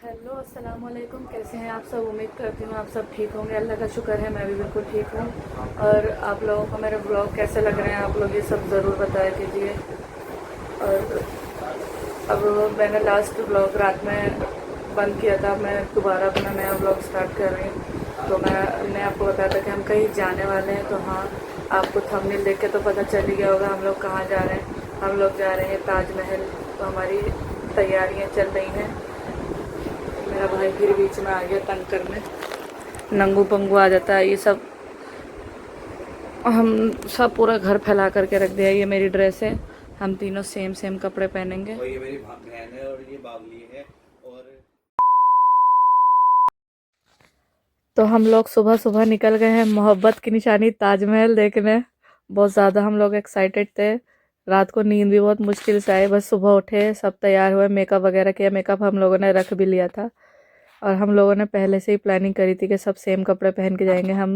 Hello अस्सलाम वालेकुम। कैसे हैं आप सब? उम्मीद करती हूँ आप सब ठीक होंगे। अल्लाह का शुक्र है, मैं भी बिल्कुल ठीक हूँ। और आप लोगों को मेरे ब्लॉग कैसे लग रहे हैं, आप लोग ये सब ज़रूर बताया कीजिए। और अब मैंने लास्ट ब्लॉग रात में बंद किया था, मैं दोबारा अपना नया ब्लॉग स्टार्ट कर रही हूँ। तो मैंने आपको बताया था कि हम कहीं जाने वाले हैं। तो हाँ, आपको थंबनेल देख के तो पता चल ही गया होगा हम लोग कहाँ जा रहे हैं। हम लोग जा रहे हैं ताजमहल। तो हमारी तैयारियाँ चल रही हैं। मेरा भाई फिर बीच में आ गया तंग करने, नंगू पंगू आ जाता है। ये सब हम सब पूरा घर फैला करके रख दिया। ये मेरी ड्रेस है, हम तीनों सेम सेम कपड़े पहनेंगे। और ये मेरी बहन है और ये बावली है। और तो हम लोग सुबह सुबह निकल गए हैं मोहब्बत की निशानी ताजमहल देखने। बहुत ज़्यादा हम लोग एक्साइटेड थे। रात को नींद भी बहुत मुश्किल से आई। बस सुबह उठे, सब तैयार हुए, मेकअप वगैरह किया। मेकअप हम लोगों ने रख भी लिया था और हम लोगों ने पहले से ही प्लानिंग करी थी कि सब सेम कपड़े पहन के जाएंगे। हम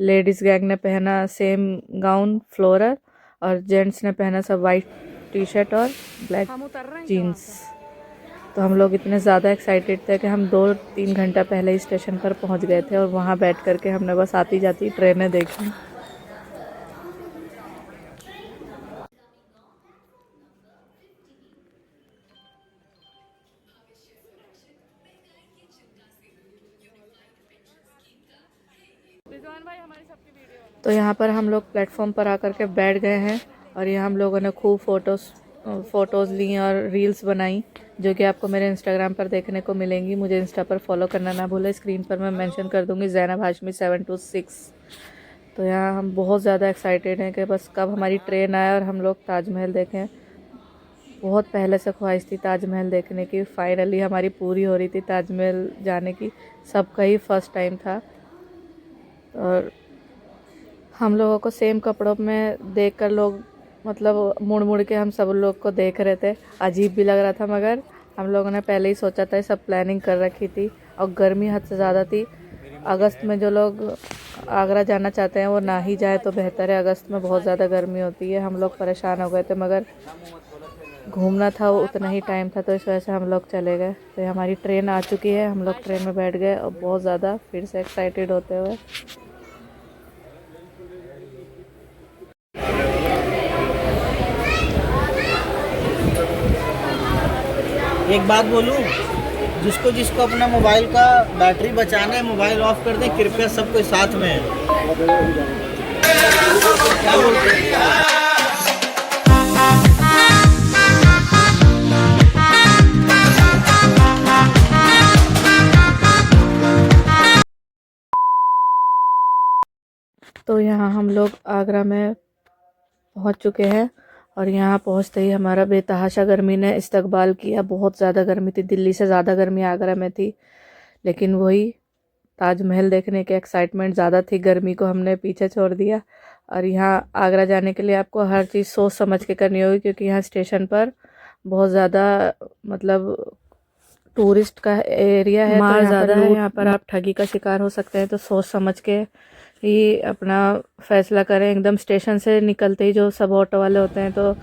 लेडीज़ गैंग ने पहना सेम गाउन फ्लोरल, और जेंट्स ने पहना सब वाइट टी शर्ट और ब्लैक जीन्स। तो हम लोग इतने ज़्यादा एक्साइटेड थे कि हम 2-3 घंटा पहले ही स्टेशन पर पहुंच गए थे और वहां बैठ करके हमने बस आती जाती ट्रेनें देखी। तो यहाँ पर हम लोग प्लेटफॉर्म पर आकर के बैठ गए हैं और यहाँ हम लोगों ने खूब फ़ोटोज़ ली और रील्स बनाई, जो कि आपको मेरे इंस्टाग्राम पर देखने को मिलेंगी। मुझे इंस्टा पर फॉलो करना ना भूलें। स्क्रीन पर मैं मेंशन कर दूँगी ज़ैनब हाशमी 726। तो यहाँ हम बहुत ज़्यादा एक्साइटेड हैं कि बस कब हमारी ट्रेन आए और हम लोग ताजमहल देखें। बहुत पहले से ख्वाहिश थी ताजमहल देखने की, फाइनली हमारी पूरी हो रही थी ताजमहल जाने की। सबका ही फर्स्ट टाइम था। और हम लोगों को सेम कपड़ों में देखकर लोग मतलब मुड़ मुड़ के हम सब लोग को देख रहे थे। अजीब भी लग रहा था, मगर हम लोगों ने पहले ही सोचा था, सब प्लानिंग कर रखी थी। और गर्मी हद से ज़्यादा थी। अगस्त में जो लोग आगरा जाना चाहते हैं वो ना ही जाए तो बेहतर है। अगस्त में बहुत ज़्यादा गर्मी होती है। हम लोग परेशान हो गए थे, मगर घूमना था, वो उतना ही टाइम था, तो इस वजह से हम लोग चले गए। तो ये हमारी ट्रेन आ चुकी है, हम लोग ट्रेन में बैठ गए और बहुत ज़्यादा फिर से एक्साइटेड होते हुए। एक बात बोलूं, जिसको जिसको अपना मोबाइल का बैटरी बचाना है मोबाइल ऑफ कर दें, कृपया सब कोई साथ में है। क्या बोलते हैं? तो यहाँ हम लोग आगरा में पहुँच चुके हैं और यहाँ पहुँचते ही हमारा बेतहाशा गर्मी ने इस्तकबाल किया। बहुत ज़्यादा गर्मी थी, दिल्ली से ज़्यादा गर्मी आगरा में थी। लेकिन वही ताजमहल देखने के एक्साइटमेंट ज़्यादा थी, गर्मी को हमने पीछे छोड़ दिया। और यहाँ आगरा जाने के लिए आपको हर चीज़ सोच समझ के करनी होगी, क्योंकि यहाँ स्टेशन पर बहुत ज़्यादा मतलब टूरिस्ट का एरिया है। मार ज़्यादा है यहाँ पर, आप ठगी का शिकार हो सकते हैं। तो सोच समझ के ही अपना फैसला करें। एकदम स्टेशन से निकलते ही जो सब ऑटो वाले होते हैं, तो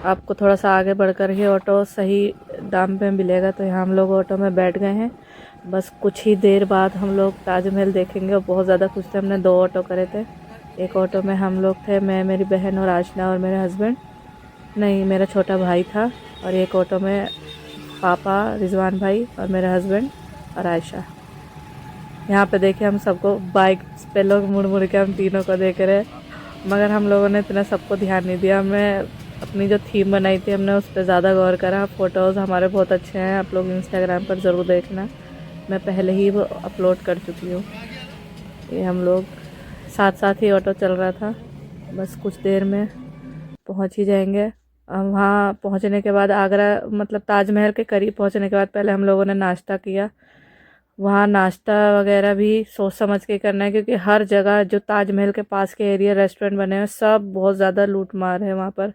आपको थोड़ा सा आगे बढ़कर ही ऑटो सही दाम पे मिलेगा। तो यहाँ हम लोग ऑटो में बैठ गए हैं। बस कुछ ही देर बाद हम लोग ताजमहल देखेंगे और बहुत ज़्यादा खुश थे। हमने 2 ऑटो करे थे। एक ऑटो में हम लोग थे, मैं, मेरी बहन और आशना और मेरे हस्बैंड, नहीं मेरा छोटा भाई था। और एक ऑटो में पापा, रिजवान भाई और मेरे हस्बैंड और आयशा। यहाँ पे देखिए हम सबको बाइक पे लोग मुड़ मुड़ के हम तीनों को देख रहे हैं, मगर हम लोगों ने इतना सबको ध्यान नहीं दिया। मैं अपनी जो थीम बनाई थी हमने उस पर ज़्यादा गौर करा। फ़ोटोज़ हमारे बहुत अच्छे हैं, आप लोग इंस्टाग्राम पर ज़रूर देखना, मैं पहले ही वो अपलोड कर चुकी हूँ। ये हम लोग साथ साथ ही ऑटो चल रहा था। बस कुछ देर में पहुँच ही जाएंगे। वहाँ पहुँचने के बाद आगरा मतलब ताजमहल के करीब पहुँचने के बाद पहले हम लोगों ने नाश्ता किया। वहाँ नाश्ता वगैरह भी सोच समझ के करना है, क्योंकि हर जगह जो ताजमहल के पास के एरिया रेस्टोरेंट बने हैं सब बहुत ज़्यादा लूट मार है वहाँ पर।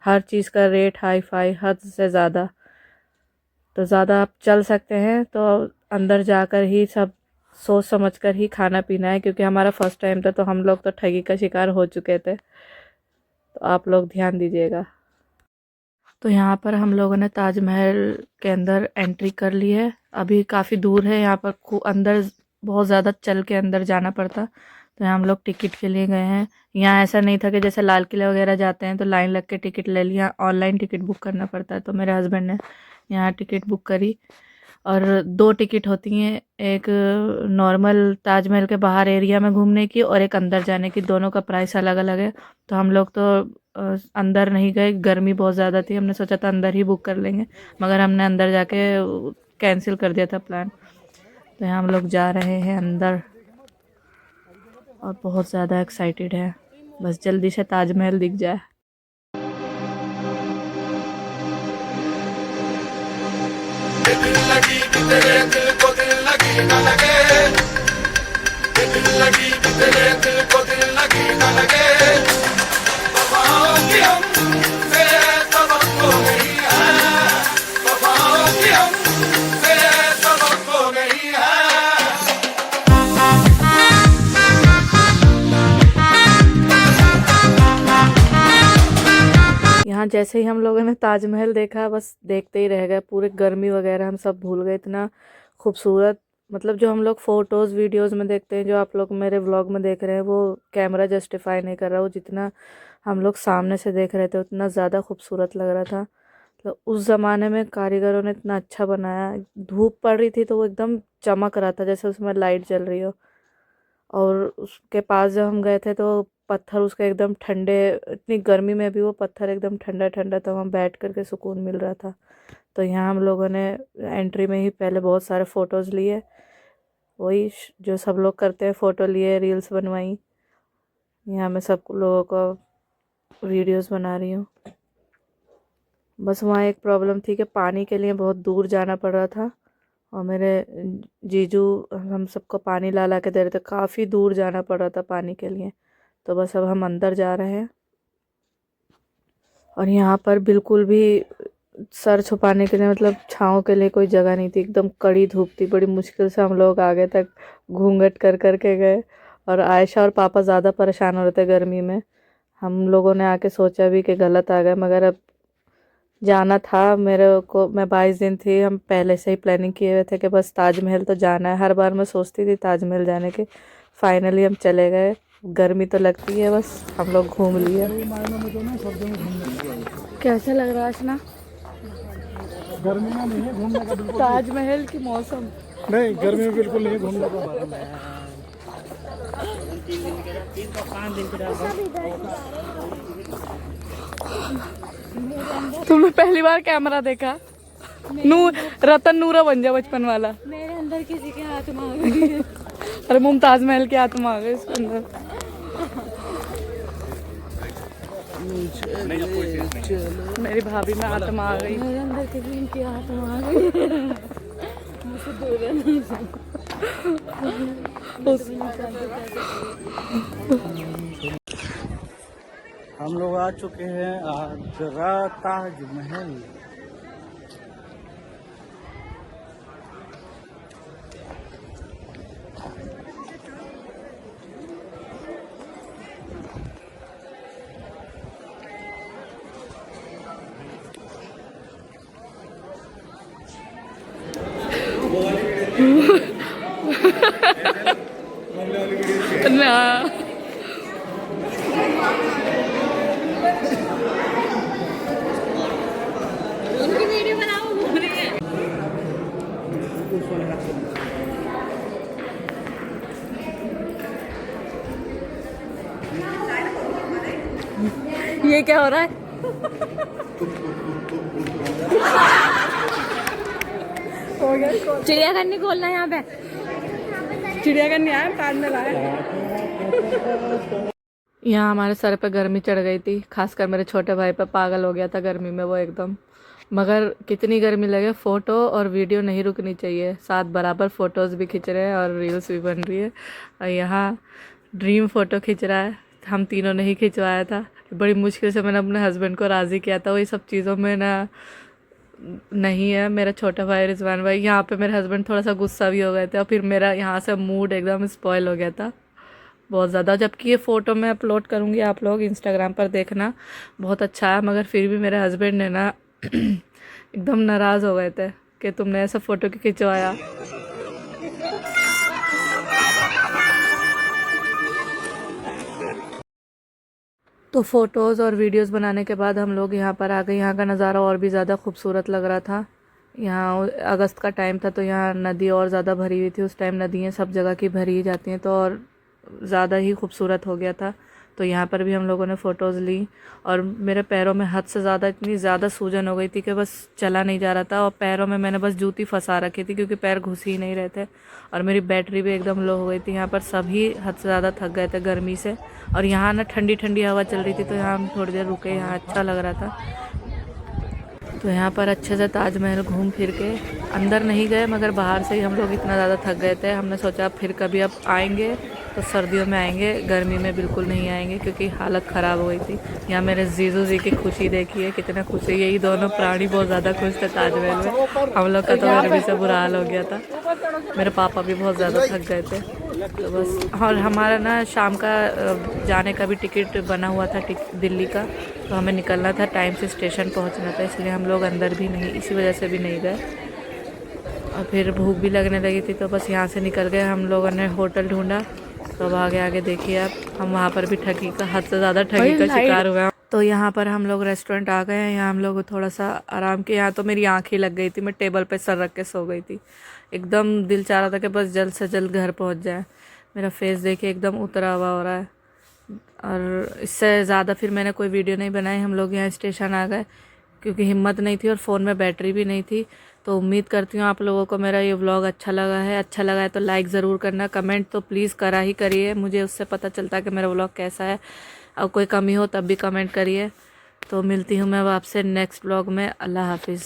हर चीज़ का रेट हाई फाई, हद से ज़्यादा। तो ज़्यादा आप चल सकते हैं तो अंदर जाकर ही सब सोच समझ कर ही खाना पीना है, क्योंकि हमारा फर्स्ट टाइम था तो हम लोग तो ठगी का शिकार हो चुके थे। तो आप लोग ध्यान दीजिएगा। तो यहाँ पर हम लोगों ने ताजमहल के अंदर एंट्री कर ली है। अभी काफ़ी दूर है, यहाँ पर अंदर बहुत ज़्यादा चल के अंदर जाना पड़ता। तो यहाँ हम लोग टिकट के लिए गए हैं। यहाँ ऐसा नहीं था कि जैसे लाल किला वगैरह जाते हैं तो लाइन लग के टिकट ले लिया, ऑनलाइन टिकट बुक करना पड़ता है। तो मेरे हस्बैंड ने यहाँ टिकट बुक करी और 2 टिकट होती हैं, एक नॉर्मल ताजमहल के बाहर एरिया में घूमने की और एक अंदर जाने की। दोनों का प्राइस अलग अलग है। तो हम लोग तो अंदर नहीं गए, गर्मी बहुत ज़्यादा थी। हमने सोचा था अंदर ही बुक कर लेंगे, मगर हमने अंदर जाके कैंसिल कर दिया था प्लान। तो यहाँ हम लोग जा रहे हैं अंदर और बहुत ज़्यादा एक्साइटेड है, बस जल्दी से ताजमहल दिख जाए। यहाँ जैसे ही हम लोगों ने ताजमहल देखा, बस देखते ही रह गए। पूरे गर्मी वगैरह हम सब भूल गए। इतना खूबसूरत, मतलब जो हम लोग फ़ोटोज़ वीडियोज़ में देखते हैं, जो आप लोग मेरे व्लॉग में देख रहे हैं, वो कैमरा जस्टिफाई नहीं कर रहा। वो जितना हम लोग सामने से देख रहे थे उतना ज़्यादा खूबसूरत लग रहा था। तो उस ज़माने में कारीगरों ने इतना अच्छा बनाया। धूप पड़ रही थी तो वो एकदम चमक रहा था जैसे उसमें लाइट जल रही हो। और उसके पास जब हम गए थे तो पत्थर उसके एकदम ठंडे, इतनी गर्मी में भी वो पत्थर एकदम ठंडा ठंडा था। वहाँ बैठ कर के सुकून मिल रहा था। तो यहाँ हम लोगों ने एंट्री में ही पहले बहुत सारे फ़ोटोज़ लिए, वही जो सब लोग करते हैं, फ़ोटो लिए, रील्स बनवाई। यहाँ मैं सब लोगों को वीडियोस बना रही हूँ। बस वहाँ एक प्रॉब्लम थी कि पानी के लिए बहुत दूर जाना पड़ रहा था और मेरे जीजू हम सबको पानी ला ला के दे रहे थे। काफ़ी दूर जाना पड़ रहा था पानी के लिए। तो बस अब हम अंदर जा रहे हैं और यहाँ पर बिल्कुल भी सर छुपाने के लिए, मतलब छाँव के लिए कोई जगह नहीं थी। एकदम कड़ी धूप थी। बड़ी मुश्किल से हम लोग आगे तक घूंघट कर कर के गए और आयशा और पापा ज़्यादा परेशान हो रहे थे गर्मी में। हम लोगों ने आके सोचा भी कि गलत आ गए, मगर अब जाना था मेरे को। मैं 22 दिन थी, हम पहले से ही प्लानिंग किए हुए थे कि बस ताजमहल तो जाना है। हर बार मैं सोचती थी ताजमहल जाने के। फाइनली हम चले गए। गर्मी तो लगती है, बस हम लोग घूम लिए। कैसा लग रहा है असना? गर्मी में नहीं है घूमने का बिल्कुल। ताजमहल की मौसम नहीं, गर्मी में बिल्कुल नहीं है घूमने का। तुमने पहली बार कैमरा देखा? रतन नूरा बन जा बचपन वाला। मेरे अंदर किसी के आत्मा आ गई है। अरे मुमताज महल की आत्मा आ गई इसके अंदर। मेरी भाभी में आत्मा आ गई। मेरे अंदर किसी की आत्मा आ गई है। मुझसे दूर रहना हम लोग आ चुके हैं आगरा ताजमहल। ना उनकी वीडियो बनाओ, घूम रही है। ये क्या हो रहा है? हो गया। चिड़ियाघर नहीं खोलना यहाँ पे। चिड़ियाघर नहीं आया, कान में लाया। यहाँ हमारे सर पे गर्मी चढ़ गई थी, खासकर मेरे छोटे भाई पे। पागल हो गया था गर्मी में वो एकदम। मगर कितनी गर्मी लगे, फ़ोटो और वीडियो नहीं रुकनी चाहिए। साथ बराबर फ़ोटोज़ भी खिंच रहे हैं और रील्स भी बन रही है। और यहाँ ड्रीम फ़ोटो खिंच रहा है, हम तीनों ने ही खिंचवाया था। बड़ी मुश्किल से मैंने अपने हस्बैंड को राज़ी किया था। वही सब चीज़ों में ना नहीं है। मेरा छोटा भाई रिजवान भाई, यहाँ पे मेरे हस्बैंड थोड़ा सा गुस्सा भी हो गए थे और फिर मेरा यहाँ से मूड एकदम स्पॉइल हो गया था बहुत ज़्यादा। जबकि ये फ़ोटो मैं अपलोड करूँगी, आप लोग इंस्टाग्राम पर देखना, बहुत अच्छा है। मगर फिर भी मेरे हस्बैंड ने ना एकदम नाराज़ हो गए थे कि तुमने ऐसा फ़ोटो क्यों खिंचवाया। तो फ़ोटोज़ और वीडियोज़ बनाने के बाद हम लोग यहाँ पर आ गए। यहाँ का नज़ारा और भी ज़्यादा खूबसूरत लग रहा था। यहाँ अगस्त का टाइम था तो यहाँ नदी और ज़्यादा भरी हुई थी। उस टाइम नदियाँ सब जगह की भरी ही जाती हैं तो और ज़्यादा ही खूबसूरत हो गया था। तो यहाँ पर भी हम लोगों ने फ़ोटोज़ ली और मेरे पैरों में हद से ज़्यादा इतनी ज़्यादा सूजन हो गई थी कि बस चला नहीं जा रहा था और पैरों में मैंने बस जूती फंसा रखी थी क्योंकि पैर घुस ही नहीं रहे थे और मेरी बैटरी भी एकदम लो हो गई थी। यहाँ पर सभी हद से ज़्यादा थक गए थे गर्मी से और यहाँ ना ठंडी ठंडी हवा चल रही थी तो यहाँ हम थोड़ी देर रुके। यहाँ अच्छा लग रहा था तो यहाँ पर अच्छे से ताजमहल घूम फिर के अंदर नहीं गए मगर बाहर से ही हम लोग इतना ज़्यादा थक गए थे। हमने सोचा फिर कभी अब आएंगे तो सर्दियों में आएंगे, गर्मी में बिल्कुल नहीं आएंगे क्योंकि हालत ख़राब हो गई थी। यहाँ मेरे जीजू जी की खुशी देखिए कितना खुशी, यही दोनों प्राणी बहुत ज़्यादा खुश थे ताजमहल में। हम लोग का तो गर्मी से बुरा हाल हो गया था। मेरे पापा भी बहुत ज़्यादा थक गए थे तो बस। और हमारा ना शाम का जाने का भी टिकट बना हुआ था दिल्ली का, तो हमें निकलना था टाइम से, स्टेशन पहुंचना था, इसलिए हम लोग अंदर भी नहीं, इसी वजह से भी नहीं गए। और फिर भूख भी लगने लगी थी तो बस यहाँ से निकल गए। हम लोगों ने होटल ढूंढा तो अब आगे आगे देखिए आप, हम वहाँ पर भी ठगी का, हद से ज़्यादा ठगी का शिकार हुए हैं। तो यहाँ पर हम लोग रेस्टोरेंट आ गए हैं। यहाँ हम लोग थोड़ा सा आराम किया। यहाँ तो मेरी आँख ही लग गई थी, मैं टेबल पे सर रख के सो गई थी। एकदम दिल चाह रहा था कि बस जल्द से जल्द घर पहुँच जाए। मेरा फेस देखिए एकदम उतरा हुआ हो रहा है और इससे ज़्यादा फिर मैंने कोई वीडियो नहीं बनाई। हम लोग यहाँ स्टेशन आ गए क्योंकि हिम्मत नहीं थी और फ़ोन में बैटरी भी नहीं थी। तो उम्मीद करती हूँ आप लोगों को मेरा ये व्लॉग अच्छा लगा है। अच्छा लगा है तो लाइक ज़रूर करना, कमेंट तो प्लीज़ करा ही करिए, मुझे उससे पता चलता है कि मेरा व्लॉग कैसा है। और कोई कमी हो तब भी कमेंट करिए। तो मिलती हूँ मैं अब आपसे नेक्स्ट व्लॉग में। अल्लाह हाफिज़।